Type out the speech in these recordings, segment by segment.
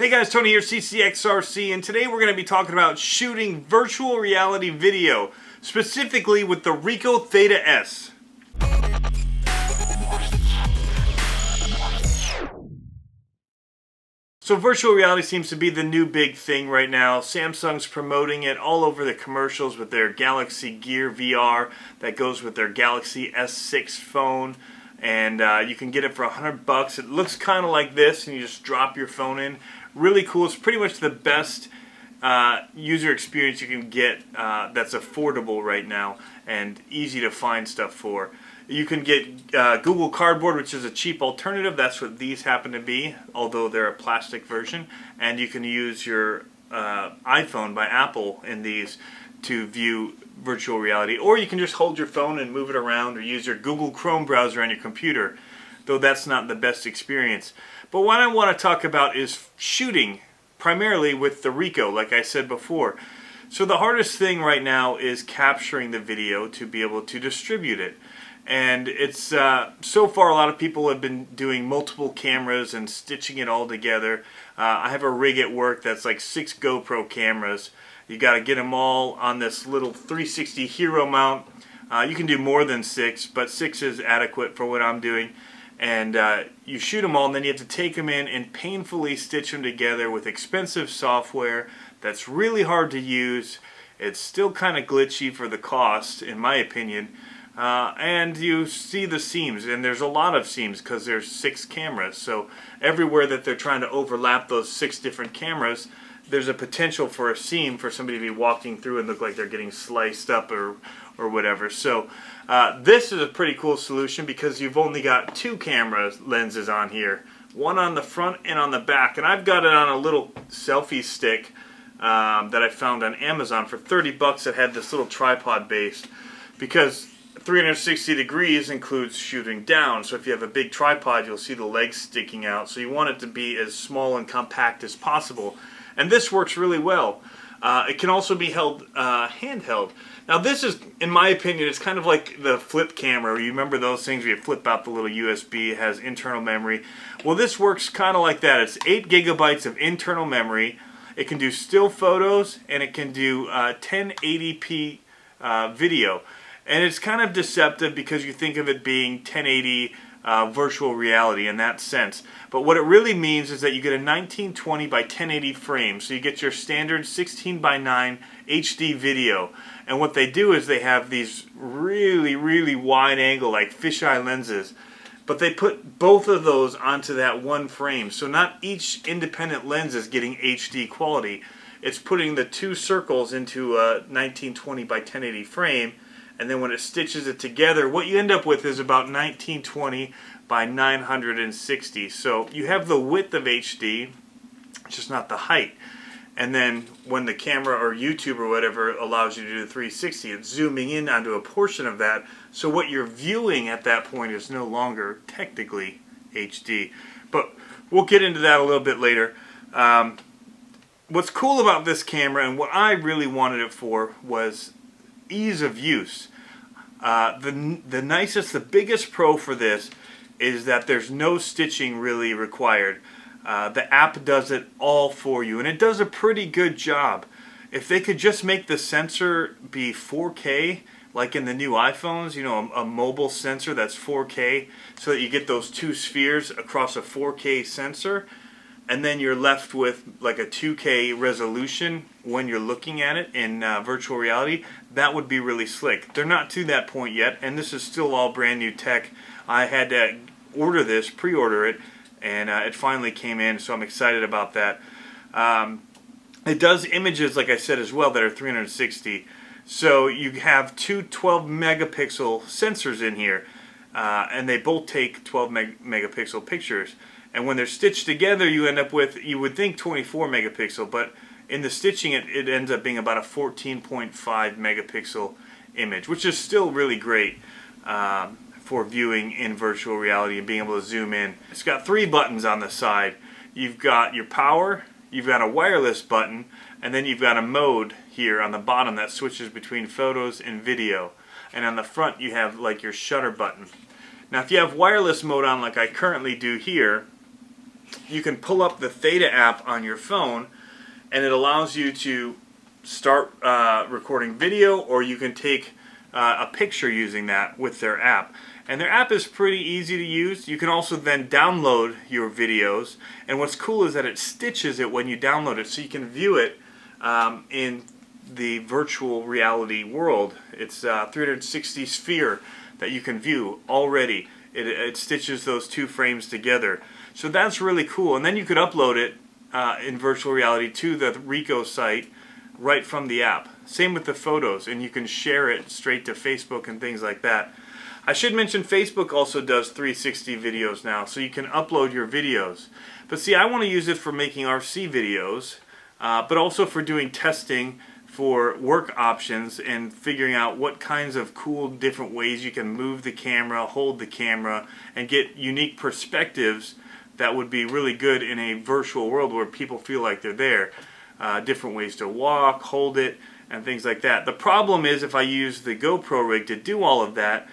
Hey guys, Tony here, CCxRC, and today we're going to be talking about shooting virtual reality video, specifically with the Ricoh Theta S. So virtual reality seems to be the new big thing right now. Samsung's promoting it all over the commercials with their Galaxy Gear VR that goes with their Galaxy S6 phone. And you can get it for $100. It looks kind of like this, and you just drop your phone in. Really cool. It's pretty much the best user experience you can get that's affordable right now and easy to find stuff for. You can get Google Cardboard, which is a cheap alternative. That's what these happen to be, although they're a plastic version. And you can use your iPhone by Apple in these to view virtual reality, or you can just hold your phone and move it around, or use your Google Chrome browser on your computer, though that's not the best experience. But what I want to talk about is shooting, primarily with the Ricoh, like I said before. So the hardest thing right now is capturing the video to be able to distribute it. And it's so far a lot of people have been doing multiple cameras and stitching it all together. I have a rig at work that's like 6 GoPro cameras. You got to get them all on this little 360 Hero mount. You can do more than 6, but 6 is adequate for what I'm doing. And you shoot them all, and then you have to take them in and painfully stitch them together with expensive software that's really hard to use. It's still kind of glitchy for the cost, in my opinion. And you see the seams, and there's a lot of seams because there's 6 cameras. So everywhere that they're trying to overlap those 6 different cameras, there's a potential for a seam for somebody to be walking through and look like they're getting sliced up or whatever. So this is a pretty cool solution because you've only got 2 camera lenses on here, one on the front and on the back. And I've got it on a little selfie stick that I found on Amazon for $30 that had this little tripod base, because 360 degrees includes shooting down. So if you have a big tripod, you'll see the legs sticking out. So you want it to be as small and compact as possible. And this works really well. It can also be held handheld. Now this is, in my opinion, it's kind of like the flip camera. You remember those things where you flip out the little USB, it has internal memory. Well, this works kind of like that. It's 8 gigabytes of internal memory. It can do still photos, and it can do 1080p video. And it's kind of deceptive because you think of it being 1080 virtual reality in that sense. But what it really means is that you get a 1920 by 1080 frame. So you get your standard 16 by 9 HD video. And what they do is they have these really, really wide angle, like fisheye lenses. But they put both of those onto that one frame. So not each independent lens is getting HD quality. It's putting the 2 circles into a 1920 by 1080 frame. And then when it stitches it together, what you end up with is about 1920 by 960. So you have the width of HD, just not the height. And then when the camera or YouTube or whatever allows you to do the 360, it's zooming in onto a portion of that. So what you're viewing at that point is no longer technically HD. But we'll get into that a little bit later. What's cool about this camera, and what I really wanted it for, was ease of use. The biggest pro for this is that there's no stitching really required. The app does it all for you, and it does a pretty good job. If they could just make the sensor be 4K, like in the new iPhones, you know, a mobile sensor that's 4K, so that you get those 2 spheres across a 4K sensor, and then you're left with like a 2K resolution when you're looking at it in virtual reality, that would be really slick. They're not to that point yet, and this is still all brand new tech. I had to order this, pre-order it, and it finally came in, so I'm excited about that. It does images, like I said, as well, that are 360. So you have 2 12 megapixel sensors in here, and they both take 12 megapixel pictures. And when they're stitched together, you end up with, you would think 24 megapixel, but in the stitching it ends up being about a 14.5 megapixel image, which is still really great for viewing in virtual reality and being able to zoom in. It's got 3 buttons on the side. You've got your power, you've got a wireless button, and then you've got a mode here on the bottom that switches between photos and video. And on the front you have like your shutter button. Now if you have wireless mode on like I currently do here, you can pull up the Theta app on your phone, and it allows you to start recording video, or you can take a picture using that with their app. And their app is pretty easy to use. You can also then download your videos, and what's cool is that it stitches it when you download it, so you can view it in the virtual reality world. It's a 360 sphere that you can view already. It stitches those two frames together. So that's really cool. And then you could upload it in virtual reality to the Ricoh site right from the app. Same with the photos, and you can share it straight to Facebook and things like that. I should mention Facebook also does 360 videos now, so you can upload your videos. But see, I want to use it for making RC videos, but also for doing testing for work options and figuring out what kinds of cool different ways you can move the camera, hold the camera, and get unique perspectives that would be really good in a virtual world where people feel like they're there. Different ways to walk, hold it, and things like that. The problem is if I use the GoPro rig to do all of that,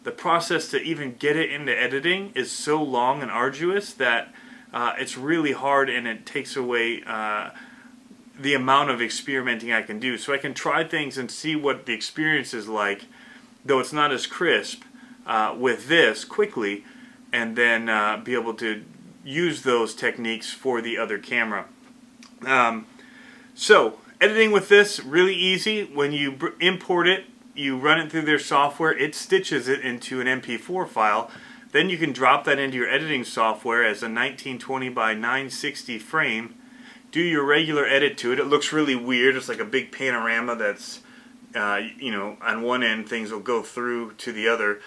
the process to even get it into editing is so long and arduous that it's really hard, and it takes away the amount of experimenting I can do. So I can try things and see what the experience is like, though it's not as crisp, with this quickly, and then be able to use those techniques for the other camera. So editing with this, really easy. When you import it, you run it through their software, it stitches it into an MP4 file. Then you can drop that into your editing software as a 1920 by 960 frame. Do your regular edit to it. It looks really weird. It's like a big panorama that's, you know, on one end things will go through to the other,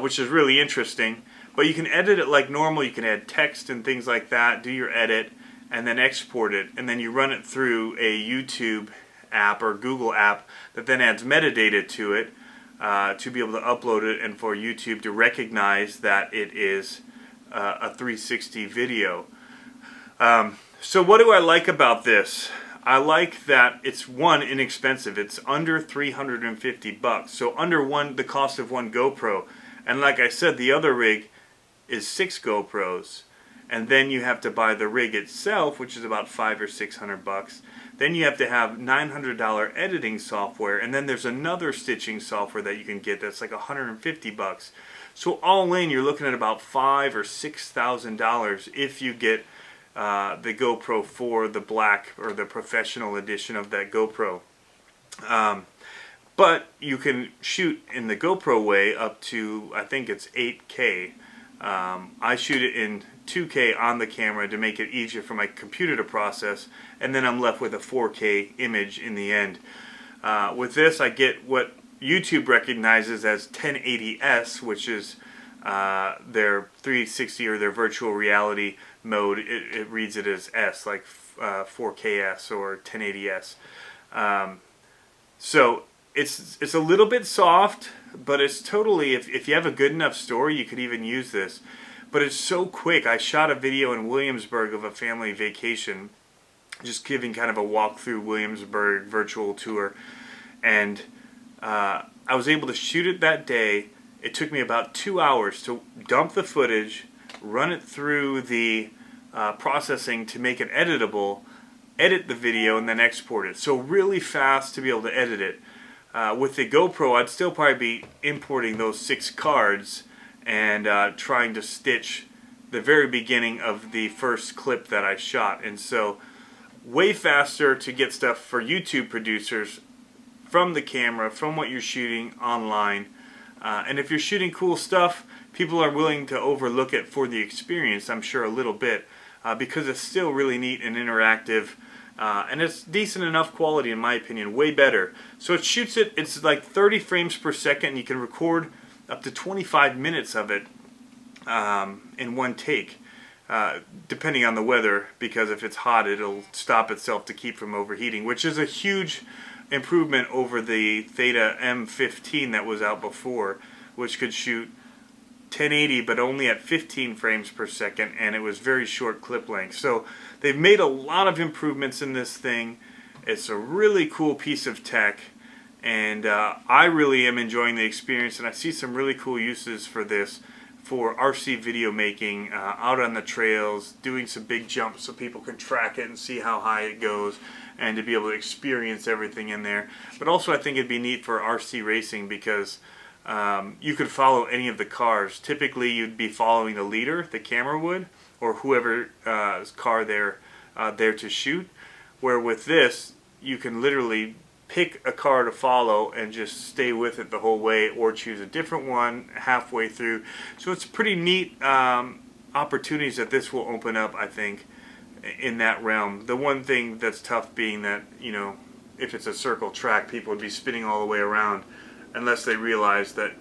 which is really interesting. But you can edit it like normal. You can add text and things like that, do your edit, and then export it. And then you run it through a YouTube app or Google app that then adds metadata to it to be able to upload it and for YouTube to recognize that it is a 360 video. So what do I like about this? I like that it's, one, inexpensive. It's under 350 bucks, so under the cost of one GoPro. And like I said, the other rig is 6 GoPros, and then you have to buy the rig itself, which is about $500 or $600. Then you have to have $900 editing software, and then there's another stitching software that you can get that's like 150 bucks. So all in, you're looking at about $5,000 or $6,000 if you get the GoPro 4, the black or the professional edition of that GoPro. But you can shoot in the GoPro way up to, I think it's 8K. I shoot it in 2K on the camera to make it easier for my computer to process, and then I'm left with a 4K image in the end. With this, I get what YouTube recognizes as 1080s, which is their 360 or their virtual reality mode. It reads it as S, like 4KS or 1080s. So it's a little bit soft, but it's totally, if you have a good enough story, you could even use this. But it's so quick. I shot a video in Williamsburg of a family vacation, just giving kind of a walk through Williamsburg virtual tour, and I was able to shoot it that day. It took me about 2 hours to dump the footage, run it through the processing to make it editable, edit the video, and then export it. So really fast to be able to edit it. With the GoPro, I'd still probably be importing those 6 cards and trying to stitch the very beginning of the first clip that I shot. And so way faster to get stuff for YouTube producers from the camera, from what you're shooting online. And if you're shooting cool stuff, people are willing to overlook it for the experience, I'm sure, a little bit, because it's still really neat and interactive. And it's decent enough quality, in my opinion, way better. So it shoots it, it's like 30 frames per second, and you can record up to 25 minutes of it in one take, depending on the weather, because if it's hot, it'll stop itself to keep from overheating, which is a huge improvement over the Theta M15 that was out before, which could shoot 1080 but only at 15 frames per second, and it was very short clip length. So they've made a lot of improvements in this thing. It's a really cool piece of tech, and I really am enjoying the experience, and I see some really cool uses for this for RC video making, out on the trails, doing some big jumps so people can track it and see how high it goes, and to be able to experience everything in there. But also I think it'd be neat for RC racing because you could follow any of the cars. Typically you'd be following the leader, the camera would, or whoever's car they're there to shoot. Where with this, you can literally pick a car to follow and just stay with it the whole way, or choose a different one halfway through. So it's pretty neat opportunities that this will open up, I think, in that realm. The one thing that's tough being that, you know, if it's a circle track, people would be spinning all the way around unless they realize that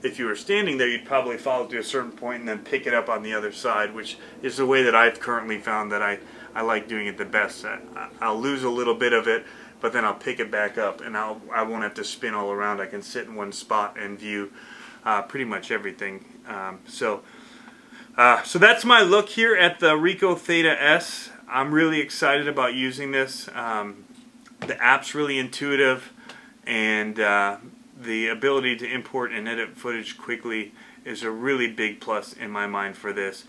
if you were standing there, you'd probably follow to a certain point and then pick it up on the other side, which is the way that I've currently found that I like doing it the best. I'll lose a little bit of it, but then I'll pick it back up, and I won't have to spin all around. I can sit in one spot and view pretty much everything. So that's my look here at the Ricoh Theta S. I'm really excited about using this. The app's really intuitive, and the ability to import and edit footage quickly is a really big plus in my mind for this.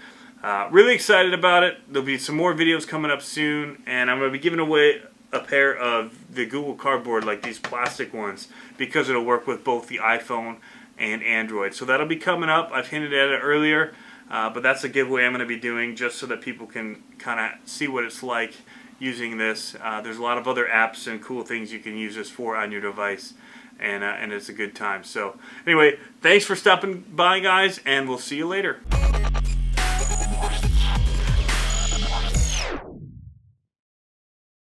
Really excited about it. There'll be some more videos coming up soon, and I'm going to be giving away a pair of the Google Cardboard, like these plastic ones, because it'll work with both the iPhone and Android. So that'll be coming up. I've hinted at it earlier, but that's a giveaway I'm going to be doing just so that people can kind of see what it's like using this. There's a lot of other apps and cool things you can use this for on your device, and it's a good time. So anyway, thanks for stopping by, guys, and we'll see you later.